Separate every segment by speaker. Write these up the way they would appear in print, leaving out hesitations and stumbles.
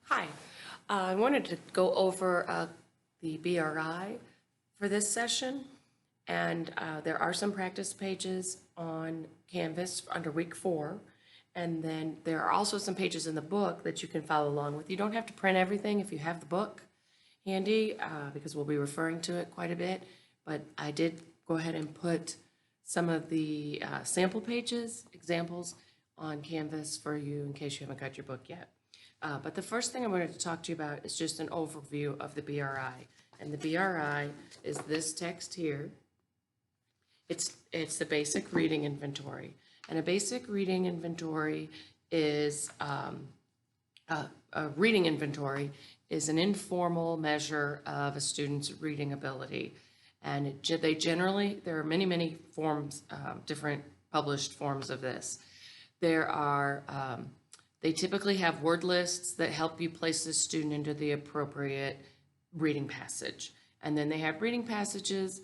Speaker 1: Hi, I wanted to go over the BRI for this session, and there are some practice pages on Canvas under week 4, and then there are also some pages in the book that you can follow along with. You don't have to print everything if you have the book handy, because we'll be referring to it quite a bit, but I did go ahead and put some of the sample pages, examples, on Canvas for you in case you haven't got your book yet. But the first thing I wanted to talk to you about is just an overview of the BRI. And the BRI is this text here. It's the basic reading inventory. And a basic reading inventory is a reading inventory is an informal measure of a student's reading ability. And there are many forms, different published forms of this. They typically have word lists that help you place the student into the appropriate reading passage. And then they have reading passages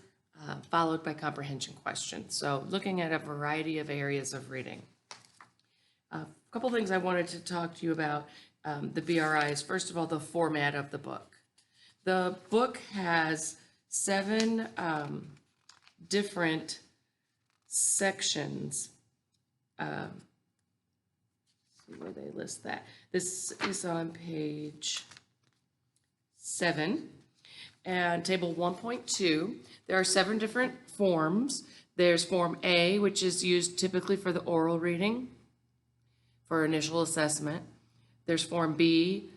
Speaker 1: followed by comprehension questions. So looking at a variety of areas of reading. A couple things I wanted to talk to you about the BRI is, first of all, the format of the book. The book has 7 different sections. See where they list that. This is on page 7 and table 1.2. There are 7 different forms. There's Form A, which is used typically for the oral reading for initial assessment. There's Form B,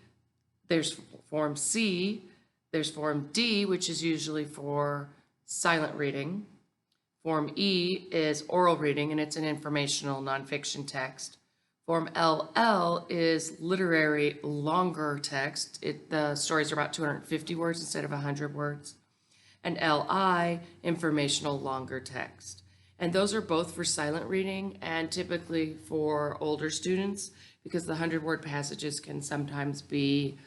Speaker 1: there's Form C, there's Form D, which is usually for silent reading. Form E is oral reading, and it's an informational nonfiction text. Form LL is literary longer text. The stories are about 250 words instead of 100 words. And LI, informational longer text. And those are both for silent reading and typically for older students, because the 100-word passages can sometimes be,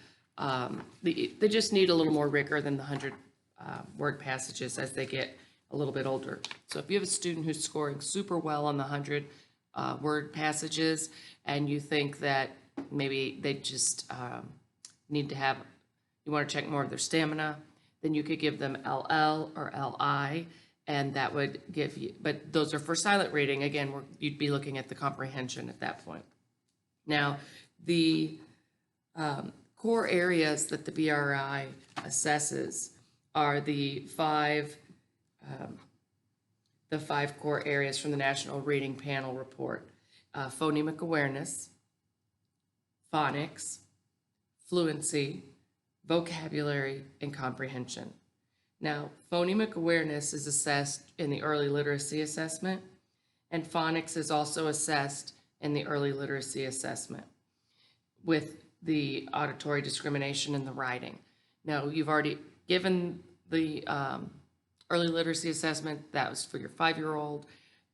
Speaker 1: they just need a little more rigor than the 100-word passages as they get a little bit older. So if you have a student who's scoring super well on the 100-word passages, and you think that maybe they just need to have, you want to check more of their stamina, then you could give them LL or LI, and that would give you, but those are for silent reading. Again, you'd be looking at the comprehension at that point. Now, the core areas that the BRI assesses are the 5 core areas from the National Reading Panel report. Phonemic awareness, phonics, fluency, vocabulary, and comprehension. Now, phonemic awareness is assessed in the early literacy assessment, and phonics is also assessed in the early literacy assessment with the auditory discrimination and the writing. Now, you've already given the early literacy assessment. That was for your 5-year-old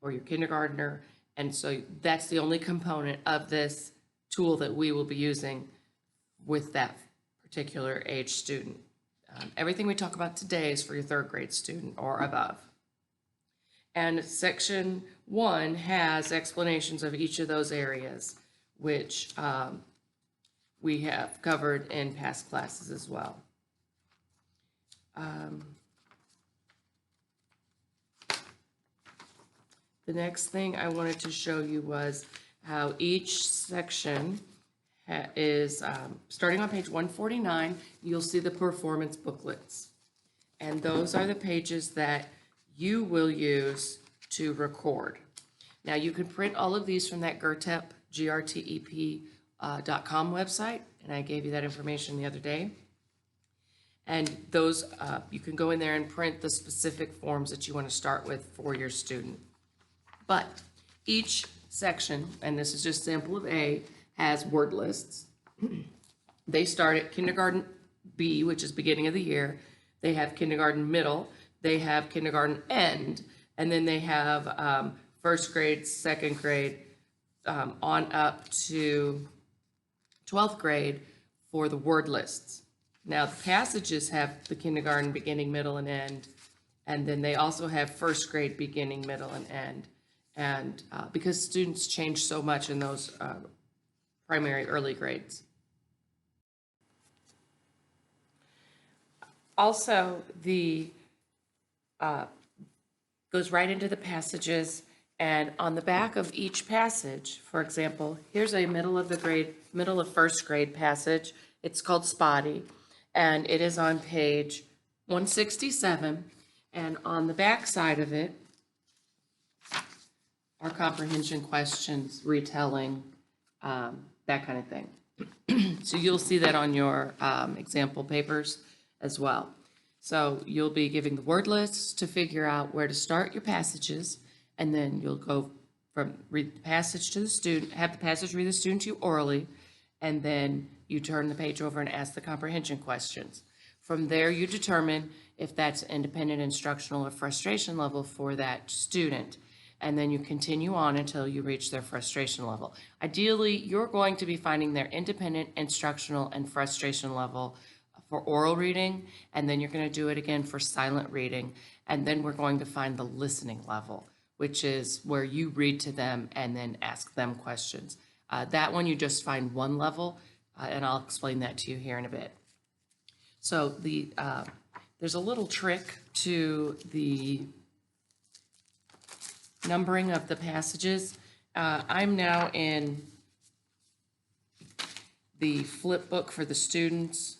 Speaker 1: or your kindergartner. And so that's the only component of this tool that we will be using with that particular age student. Everything we talk about today is for your 3rd grade student or above. And section 1 has explanations of each of those areas, which we have covered in past classes as well. The next thing I wanted to show you was how each section is, starting on page 149, you'll see the performance booklets. And those are the pages that you will use to record. Now, you can print all of these from that GRTEP, grtep.com website, and I gave you that information the other day. And those, you can go in there and print the specific forms that you want to start with for your student. But each section, and this is just sample of A, has word lists. They start at kindergarten B, which is beginning of the year. They have kindergarten middle. They have kindergarten end. And then they have 1st grade, 2nd grade, on up to 12th grade for the word lists. Now, the passages have the kindergarten beginning, middle, and end. And then they also have 1st grade beginning, middle, and end. And because students change so much in those primary early grades. Also, the goes right into the passages, and on the back of each passage, for example, here's a middle of first grade passage. It's called Spotty, and it is on page 167, and on the back side of it are comprehension questions, retelling, that kind of thing. So you'll see that on your example papers as well. So you'll be giving the word lists to figure out where to start your passages, and then you'll go from read the passage to the student, have the passage read the student to you orally, and then you turn the page over and ask the comprehension questions. From there, you determine if that's independent instructional or frustration level for that student. And then you continue on until you reach their frustration level. Ideally, you're going to be finding their independent instructional and frustration level for oral reading, and then you're going to do it again for silent reading, and then we're going to find the listening level, which is where you read to them and then ask them questions. That one you just find one level, and I'll explain that to you here in a bit. So there's a little trick to the numbering of the passages. I'm now in the flip book for the students.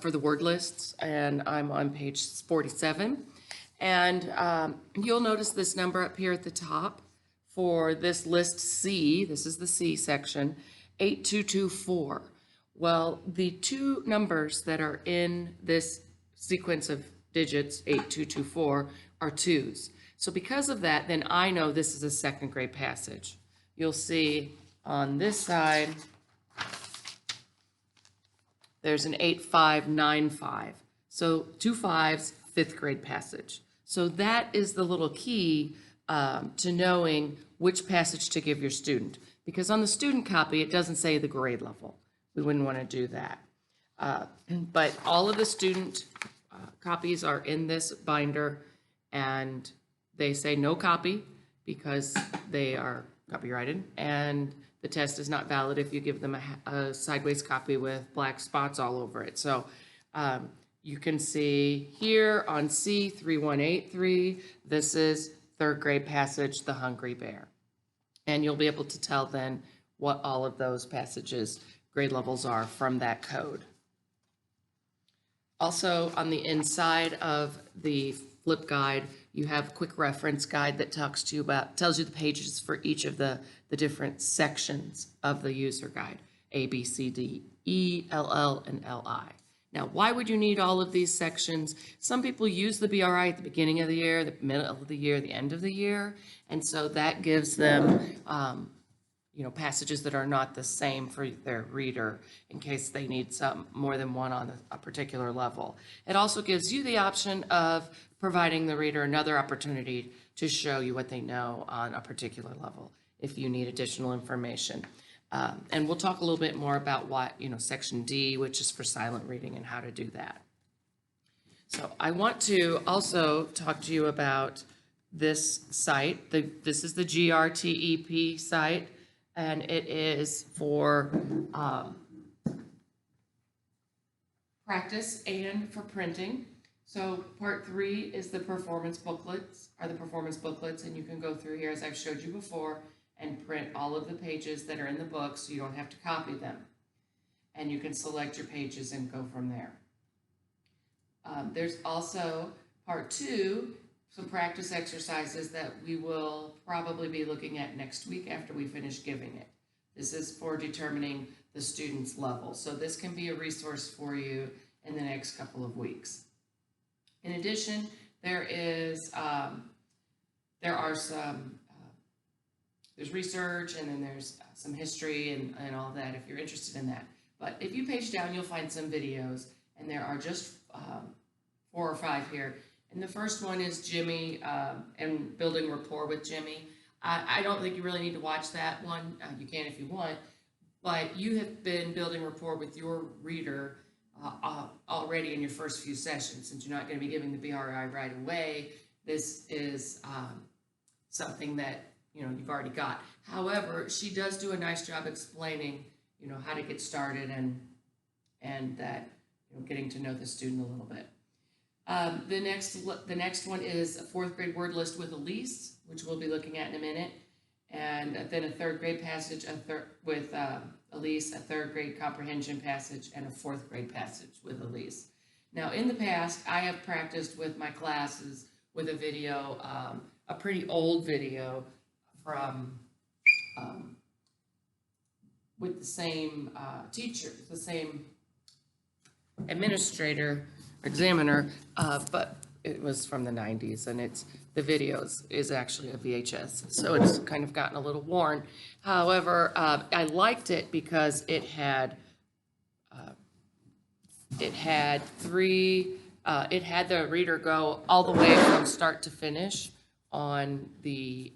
Speaker 1: For the word lists, and I'm on page 47. And you'll notice this number up here at the top for this list C, this is the C section, 8224. Well, the two numbers that are in this sequence of digits, 8224, are twos. So because of that, then I know this is a second grade passage. You'll see on this side, there's an 8595. So 2 5s, fifth grade passage. So that is the little key to knowing which passage to give your student. Because on the student copy, it doesn't say the grade level. We wouldn't want to do that. But all of the student copies are in this binder, and they say no copy because they are copyrighted, and the test is not valid if you give them a sideways copy with black spots all over it. So you can see here on C3183, this is third grade passage, The Hungry Bear. And you'll be able to tell then what all of those passages grade levels are from that code. Also on the inside of the flip guide, you have a quick reference guide that tells you the pages for each of the different sections of the user guide, A, B, C, D, E, L, L, and L-I. Now, why would you need all of these sections? Some people use the BRI at the beginning of the year, the middle of the year, the end of the year, and so that gives them passages that are not the same for their reader in case they need some more than one on a particular level. It also gives you the option of providing the reader another opportunity to show you what they know on a particular level if you need additional information. And we'll talk a little bit more about what, section D, which is for silent reading, and how to do that. So I want to also talk to you about this site. This is the GRTEP site, and it is for practice and for printing. So part 3 is the performance booklets, and you can go through here, as I've showed you before, and print all of the pages that are in the book so you don't have to copy them. And you can select your pages and go from there. There's also part 2, some practice exercises that we will probably be looking at next week after we finish giving it. This is for determining the student's level. So this can be a resource for you in the next couple of weeks. In addition, there's research, and then there's some history and all that if you're interested in that. But if you page down, you'll find some videos, and there are just 4 or 5 here. And the first one is Jimmy and building rapport with Jimmy. I don't think you really need to watch that one. You can if you want, but you have been building rapport with your reader already in your first few sessions. Since you're not going to be giving the BRI right away, this is something that you've already got. However, she does do a nice job explaining how to get started and that, getting to know the student a little bit. The next one is a fourth grade word list with Elise, which we'll be looking at in a minute. And then a third grade passage with Elise, a third grade comprehension passage, and a fourth grade passage with Elise. Now, in the past, I have practiced with my classes with a video, a pretty old video from, with the same teacher, the same administrator, examiner, but it was from the 90s, and the videos is actually a VHS, so it's kind of gotten a little worn. However, I liked it because it had the reader go all the way from start to finish on the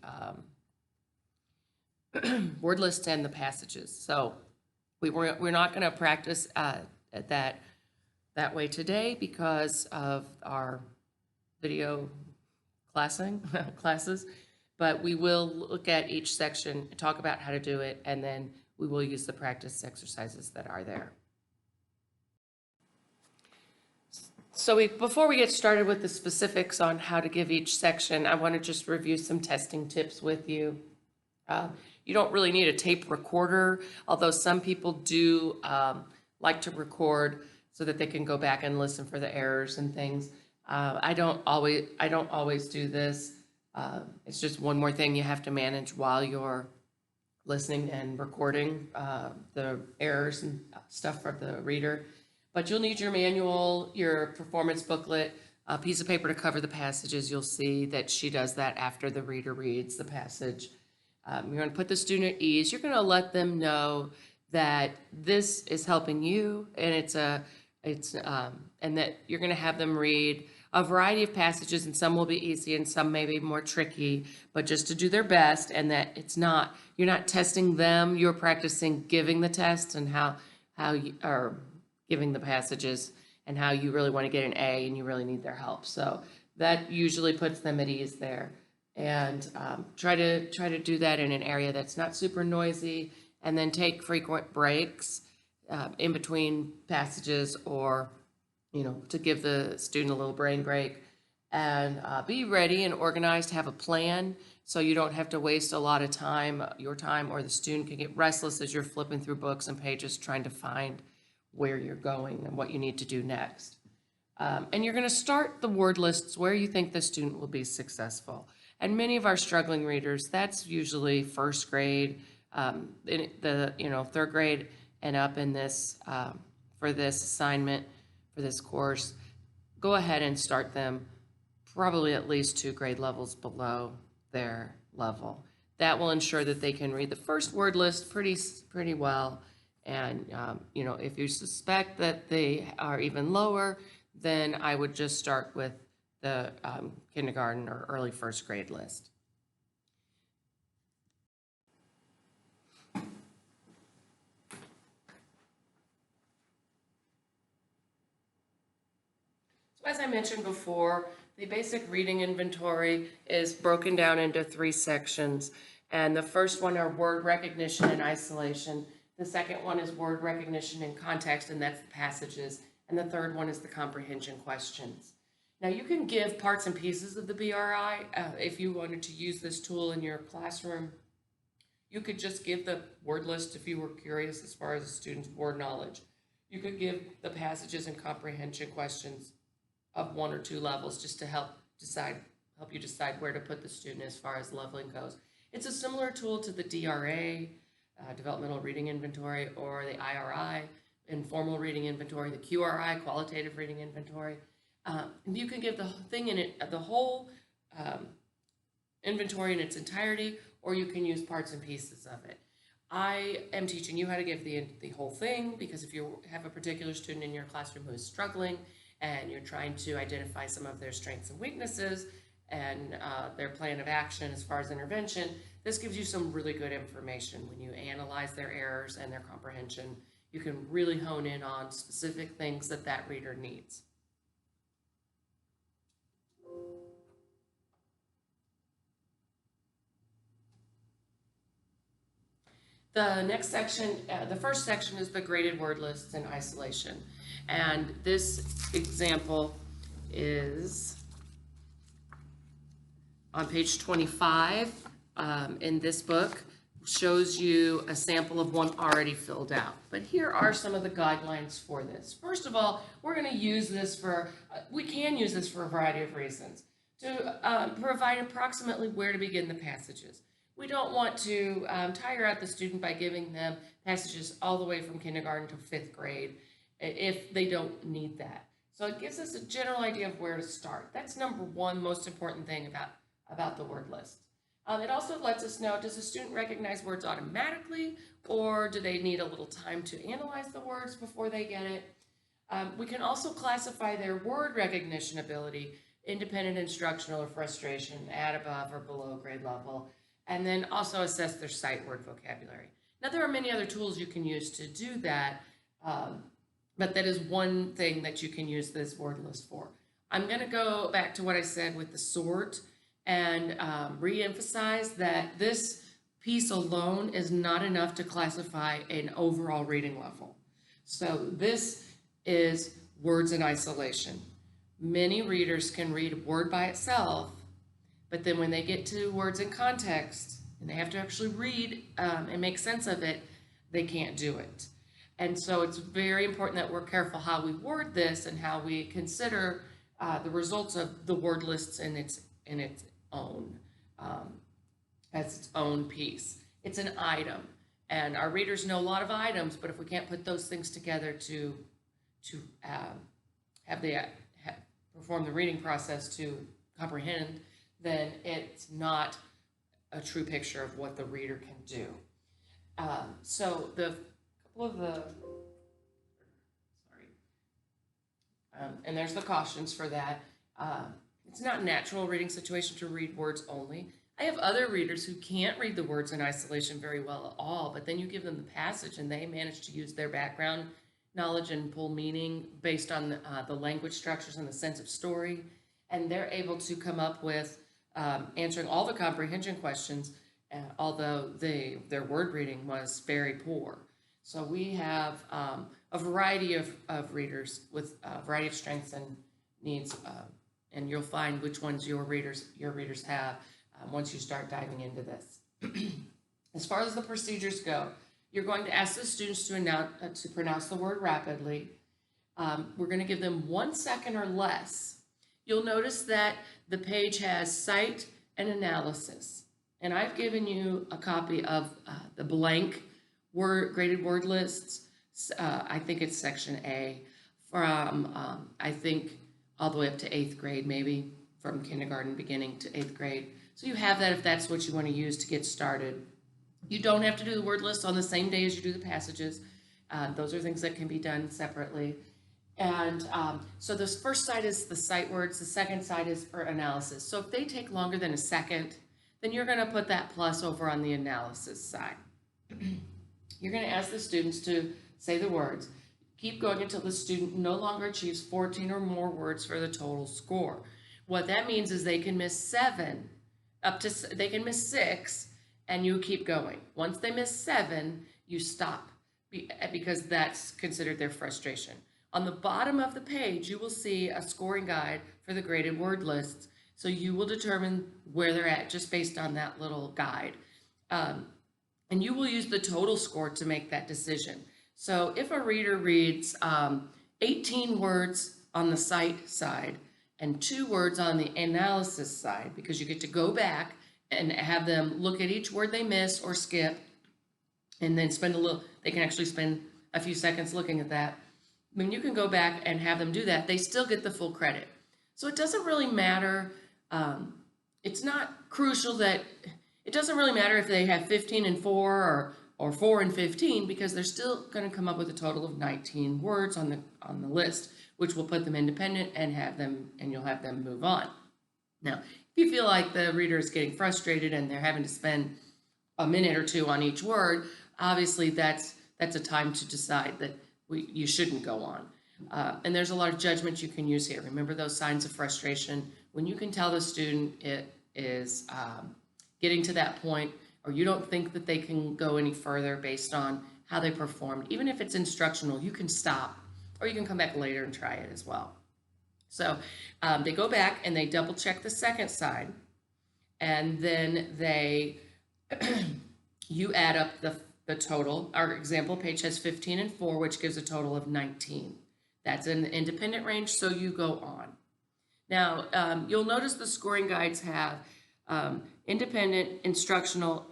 Speaker 1: word list and the passages. So we're not going to practice at that way today because of our video classes, but we will look at each section, talk about how to do it, and then we will use the practice exercises that are there. So before we get started with the specifics on how to give each section, I want to just review some testing tips with you. You don't really need a tape recorder, although some people do like to record so that they can go back and listen for the errors and things. I don't always do this. It's just one more thing you have to manage while you're listening and recording the errors and stuff for the reader. But you'll need your manual, your performance booklet, a piece of paper to cover the passages. You'll see that she does that after the reader reads the passage. You're going to put the student at ease. You're going to let them know that this is helping you, and and that you're going to have them read a variety of passages, and some will be easy and some may be more tricky, but just to do their best, and that you're not testing them, you're practicing giving the test and how you are giving the passages and how you really want to get an A and you really need their help. So that usually puts them at ease there. And try to do that in an area that's not super noisy, and then take frequent breaks in between passages, or to give the student a little brain break, and be ready and organized, have a plan so you don't have to waste a lot of time, your time, or the student can get restless as you're flipping through books and pages trying to find where you're going and what you need to do next. And you're going to start the word lists where you think the student will be successful. And many of our struggling readers, that's usually first grade, in the third grade and up in this for this assignment, for this course. Go ahead and start them probably at least 2 grade levels below their level. That will ensure that they can read the first word list pretty well. And if you suspect that they are even lower, then I would just start with the kindergarten or early first grade list. So as I mentioned before, the basic reading inventory is broken down into 3 sections. And the first one are word recognition and isolation. The second one is word recognition and context, and that's the passages. And the third one is the comprehension questions. Now you can give parts and pieces of the BRI. If you wanted to use this tool in your classroom, you could just give the word list if you were curious as far as a student's word knowledge. You could give the passages and comprehension questions of 1 or 2 levels just to help you decide where to put the student as far as leveling goes. It's a similar tool to the DRA, Developmental Reading Inventory, or the IRI, Informal Reading Inventory, the QRI, Qualitative Reading Inventory. You can give the whole inventory in its entirety, or you can use parts and pieces of it. I am teaching you how to give the whole thing, because if you have a particular student in your classroom who is struggling and you're trying to identify some of their strengths and weaknesses and their plan of action as far as intervention, this gives you some really good information. When you analyze their errors and their comprehension, you can really hone in on specific things that reader needs. The next section, the first section is the graded word lists in isolation. And this example is on page 25 in this book, shows you a sample of one already filled out. But here are some of the guidelines for this. First of all, we're going to use this for, we can use this for a variety of reasons, to provide approximately where to begin the passages. We don't want to tire out the student by giving them passages all the way from kindergarten to 5th grade if they don't need that. So it gives us a general idea of where to start. That's number one most important thing about the word list. It also lets us know, does a student recognize words automatically, or do they need a little time to analyze the words before they get it? We can also classify their word recognition ability, independent instructional or frustration, at above or below grade level, and then also assess their sight word vocabulary. Now, there are many other tools you can use to do that, but that is one thing that you can use this word list for. I'm going to go back to what I said with the sort and re-emphasize that this piece alone is not enough to classify an overall reading level. So this is words in isolation. Many readers can read a word by itself, but then when they get to words in context and they have to actually read and make sense of it, they can't do it. And so it's very important that we're careful how we word this and how we consider the results of the word lists in its own, as its own piece. It's an item, and our readers know a lot of items, but if we can't put those things together to perform the reading process to comprehend, then it's not a true picture of what the reader can do. So the couple of the, and there's the cautions for that. It's not a natural reading situation to read words only. I have other readers who can't read the words in isolation very well at all, but then you give them the passage and they manage to use their background knowledge and pull meaning based on the language structures and the sense of story, and they're able to come up with answering all the comprehension questions, although their word reading was very poor. So we have a variety of readers with a variety of strengths and needs, and you'll find which ones your readers have once you start diving into this. As far as the procedures go, you're going to ask the students to pronounce the word rapidly. We're going to give them 1 second or less. You'll notice that the page has cite and analysis. And I've given you a copy of the blank graded word lists. I think it's section A from, I think, all the way up to 8th grade, maybe from kindergarten beginning to 8th grade. So you have that if that's what you want to use to get started. You don't have to do the word list on the same day as you do the passages. Those are things that can be done separately. And so this first side is the sight words. The second side is for analysis. So if they take longer than a second, then you're going to put that plus over on the analysis side. You're going to ask the students to say the words. Keep going until the student no longer achieves 14 or more words for the total score. What that means is they can miss 7, they can miss 6, and you keep going. Once they miss 7, you stop because that's considered their frustration. On the bottom of the page, you will see a scoring guide for the graded word lists. So you will determine where they're at just based on that little guide. And you will use the total score to make that decision. So if a reader reads 18 words on the cite side and 2 words on the analysis side, because you get to go back and have them look at each word they miss or skip, and then they can actually spend a few seconds looking at that. When you can go back and have them do that, they still get the full credit. So it doesn't really matter. It's not crucial that, it doesn't really matter if they have 15 and 4 or 4 and 15, because they're still going to come up with a total of 19 words on the list, which will put them independent and you'll have them move on. Now, if you feel like the reader is getting frustrated and they're having to spend a minute or 2 on each word, obviously that's a time to decide that you shouldn't go on. And there's a lot of judgment you can use here. Remember those signs of frustration. When you can tell the student it is getting to that point, or you don't think that they can go any further based on how they performed, even if it's instructional, you can stop, or you can come back later and try it as well. So they go back and they double check the second side, and then you add up the total. Our example page has 15 and 4, which gives a total of 19. That's an independent range, so you go on. Now, you'll notice the scoring guides have independent, instructional,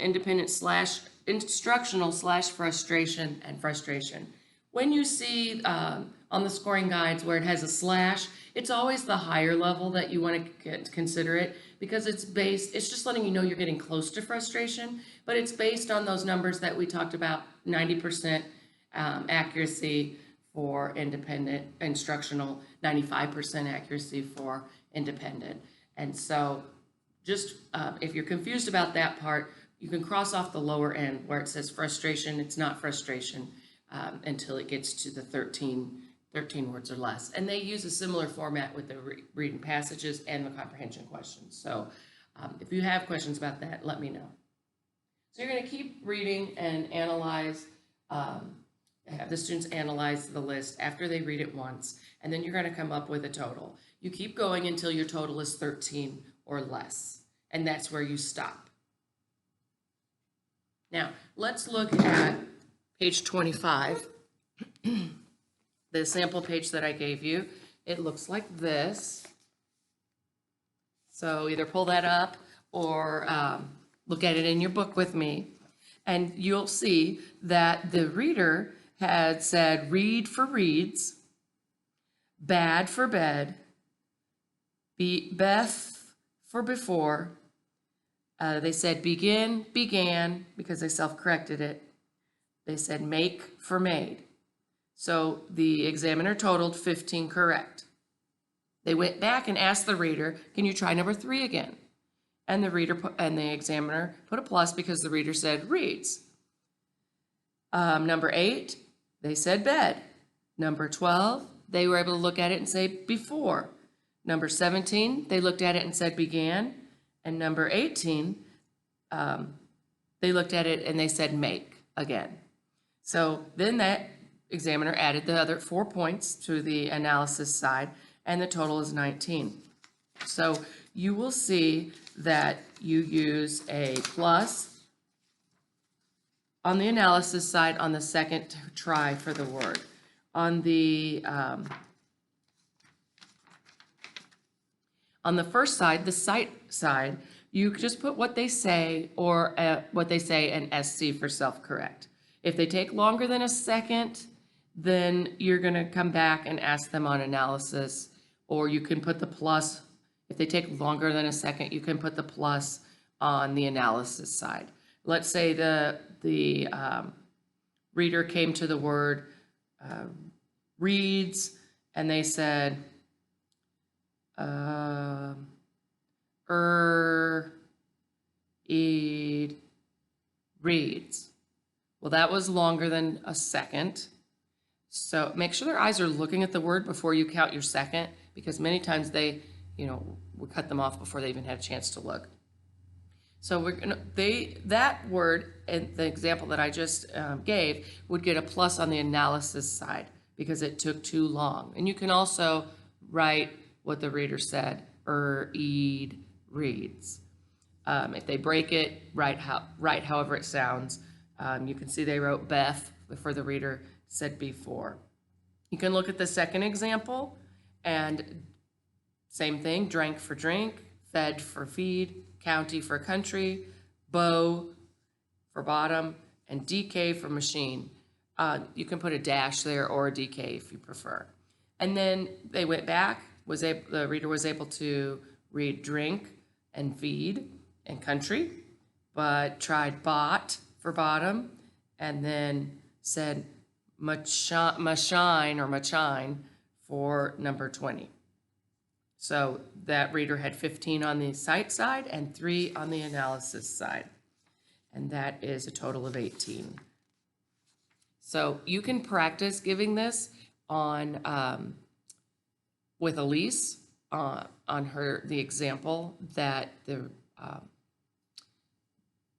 Speaker 1: instructional / frustration, and frustration. When you see on the scoring guides where it has a slash, it's always the higher level that you want to consider it, because it's just letting you know you're getting close to frustration, but it's based on those numbers that we talked about, 90% accuracy for independent, instructional, 95% accuracy for independent. And so just if you're confused about that part, you can cross off the lower end where it says frustration. It's not frustration until it gets to the 13 words or less. And they use a similar format with the reading passages and the comprehension questions. So if you have questions about that, let me know. So you're going to keep reading and analyze, have the students analyze the list after they read it once, and then you're going to come up with a total. You keep going until your total is 13 or less, and that's where you stop. Now, let's look at page 25, the sample page that I gave you. It looks like this. So either pull that up or look at it in your book with me, and you'll see that the reader had said read for reads, bad for bed, Beth for before. They said begin, began, because they self-corrected it. They said make for made. So the examiner totaled 15 correct. They went back and asked the reader, can you try number 3 again? And the examiner put a plus because the reader said reads. Number 8, they said bed. Number 12, they were able to look at it and say before. Number 17, they looked at it and said began. And number 18, they looked at it and they said make again. So then that examiner added the other 4 points to the analysis side, and the total is 19. So you will see that you use a plus on the analysis side on the second try for the word. On the first side, the cite side, you just put what they say or what they say and SC for self-correct. If they take longer than a second, then you're going to come back and ask them on analysis, or you can put the plus. If they take longer than a second, you can put the plus on the analysis side. Let's say the reader came to the word reads, and they said, reads. Well, that was longer than a second. So make sure their eyes are looking at the word before you count your second, because many times they, we cut them off before they even had a chance to look. So that word in the example that I just gave would get a plus on the analysis side because it took too long. And you can also write what the reader said, reads. If they break it, write however it sounds. You can see they wrote Beth before the reader said before. You can look at the second example and same thing, drank for drink, fed for feed, county for country, bow for bottom, and DK for machine. You can put a dash there or a DK if you prefer. And then they went back, the reader was able to read drink and feed and country, but tried bought for bottom, and then said machine or machine for number 20. So that reader had 15 on the cite side and 3 on the analysis side. And that is a total of 18. So you can practice giving this on with Elise on the example that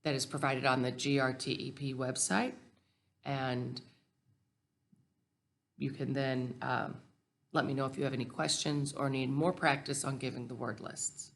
Speaker 1: that is provided on the GRTEP website. And you can then let me know if you have any questions or need more practice on giving the word lists.